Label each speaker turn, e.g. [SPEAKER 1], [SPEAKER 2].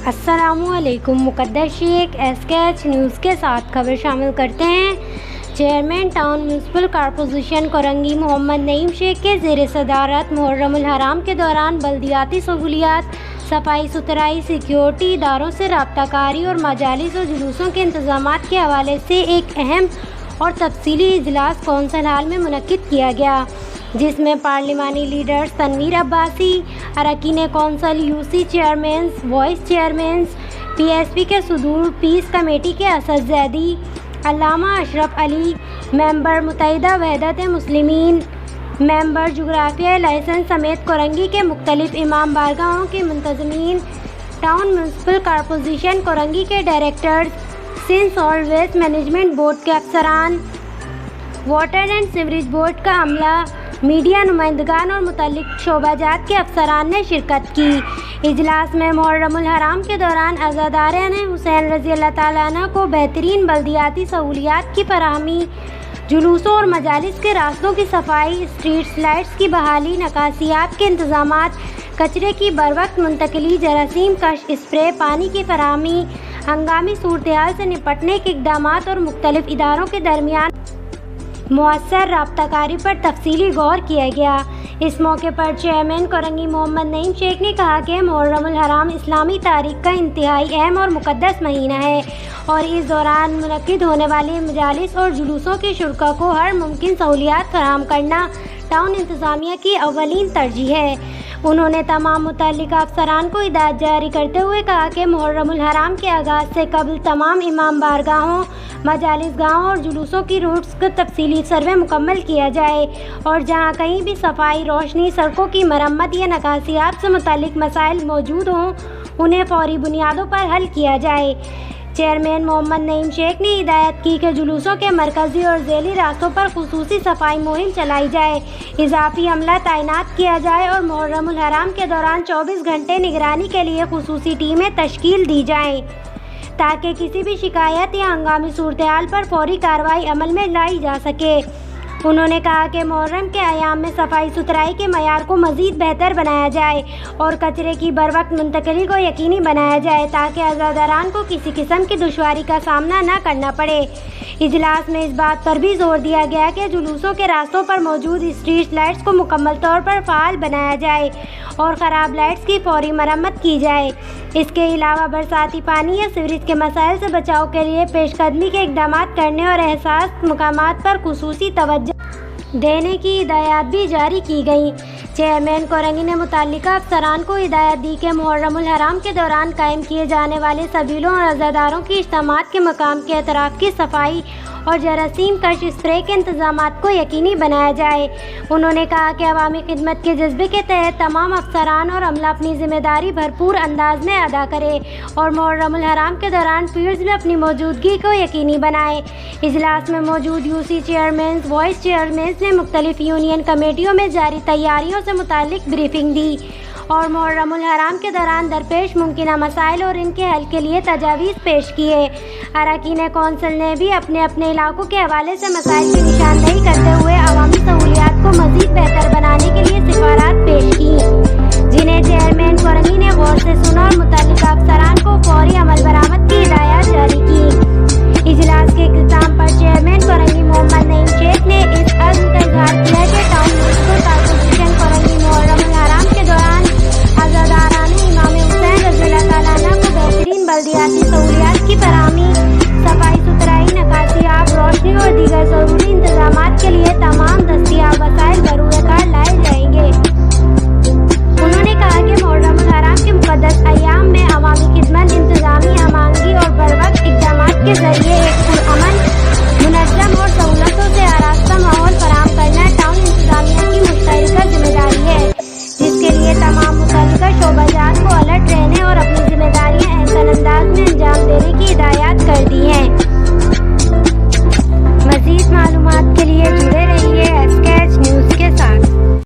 [SPEAKER 1] السلام علیکم۔ مقدس شیخ SKH نیوز کے ساتھ خبر شامل کرتے ہیں۔ Chairman town municipal corporation Korangi Muhammad Naeem Sheikh کے زیر صدارت محرم الحرام کے دوران بلدیاتی سہولیات، صفائی ستھرائی، سیکیورٹی، اداروں سے رابطہ کاری اور مجالس و جلوسوں کے انتظامات کے حوالے سے ایک اہم اور تفصیلی اجلاس کونسل ہال میں منعقد کیا گیا، جس میں پارلیمانی لیڈرز تنویر عباسی، اراکین council, UC chairmen, voice chairmen, PSP کے صدور پیس کمیٹی کے اسد زیدی، علامہ اشرف علی، ممبر متحدہ وحدت مسلمین، ممبر جغرافیہ لائسنس سمیت کورنگی کے مختلف امام بارگاہوں کے منتظمین، ٹاؤن میونسپل کارپوریشن کورنگی کے directors, Sindh solid waste management board کے افسران، واٹر اینڈ سیوریج بورڈ کا عملہ، میڈیا نمائندگان اور متعلق شعبہ جات کے افسران نے شرکت کی۔ اجلاس میں محرم الحرام کے دوران عزاداران حسین رضی اللہ تعالیٰ عنہ کو بہترین بلدیاتی سہولیات کی فراہمی، جلوسوں اور مجالس کے راستوں کی صفائی، اسٹریٹ لائٹس کی بحالی، نکاسیات کے انتظامات، کچرے کی بروقت منتقلی، جراثیم کش اسپرے، پانی کی فراہمی، ہنگامی صورتحال سے نپٹنے کے اقدامات اور مختلف اداروں کے درمیان مؤثر رابطہ کاری پر تفصیلی غور کیا گیا۔ اس موقع پر چیئرمین کورنگی محمد نعیم شیخ نے کہا کہ محرم الحرام اسلامی تاریخ کا انتہائی اہم اور مقدس مہینہ ہے اور اس دوران منعقد ہونے والے مجالس اور جلوسوں کے شرکاء کو ہر ممکن سہولیات فراہم کرنا ٹاؤن انتظامیہ کی اولین ترجیح ہے۔ انہوں نے تمام متعلقہ افسران کو ہدایت جاری کرتے ہوئے کہا کہ محرم الحرام کے آغاز سے قبل تمام امام بارگاہوں، مجالس گاہوں اور جلوسوں کی روٹس کا تفصیلی سروے مکمل کیا جائے اور جہاں کہیں بھی صفائی، روشنی، سڑکوں کی مرمت یا نکاسیات سے متعلق مسائل موجود ہوں انہیں فوری بنیادوں پر حل کیا جائے۔ چیئرمین محمد نعیم شیخ نے ہدایت کی کہ جلوسوں کے مرکزی اور ذیلی راستوں پر خصوصی صفائی مہم چلائی جائے، اضافی عملہ تعینات کیا جائے اور محرم الحرام کے دوران 24 گھنٹے نگرانی کے لیے خصوصی ٹیمیں تشکیل دی جائیں تاکہ کسی بھی شکایت یا ہنگامی صورتحال پر فوری کارروائی عمل میں لائی جا سکے۔ انہوں نے کہا کہ محرم کے ایام میں صفائی ستھرائی کے معیار کو مزید بہتر بنایا جائے اور کچرے کی بروقت منتقلی کو یقینی بنایا جائے تاکہ عزاداران کو کسی قسم کی دشواری کا سامنا نہ کرنا پڑے۔ اجلاس میں اس بات پر بھی زور دیا گیا کہ جلوسوں کے راستوں پر موجود اسٹریٹ لائٹس کو مکمل طور پر فعال بنایا جائے اور خراب لائٹس کی فوری مرمت کی جائے۔ اس کے علاوہ برساتی پانی یا سیوریج کے مسائل سے بچاؤ کے لیے پیش قدمی کے اقدامات کرنے اور حساس مقامات پر خصوصی توجہ دینے کی ہدایات بھی جاری کی گئیں۔ چیئرمین کورنگی نے متعلقہ افسران کو ہدایت دی کہ محرم الحرام کے دوران قائم کیے جانے والے سبیلوں اور عزاداروں کی اجتماعات کے مقام کے اطراف کی صفائی اور جراثیم کش اسپرے کے انتظامات کو یقینی بنایا جائے۔ انہوں نے کہا کہ عوامی خدمت کے جذبے کے تحت تمام افسران اور عملہ اپنی ذمہ داری بھرپور انداز میں ادا کرے اور محرم الحرام کے دوران فیلڈز میں اپنی موجودگی کو یقینی بنائے۔ اجلاس میں موجود UC چیئرمینز، وائس چیئرمینز نے مختلف یونین کمیٹیوں میں جاری تیاریوں سے متعلق بریفنگ دی اور محرم الحرام کے دوران درپیش ممکنہ مسائل اور ان کے حل کے لیے تجاویز پیش کیے۔ اراکین کونسل نے بھی اپنے اپنے علاقوں کے حوالے سے مسائل کی نشاندہی کرتے ہوئے عوامی سہولیات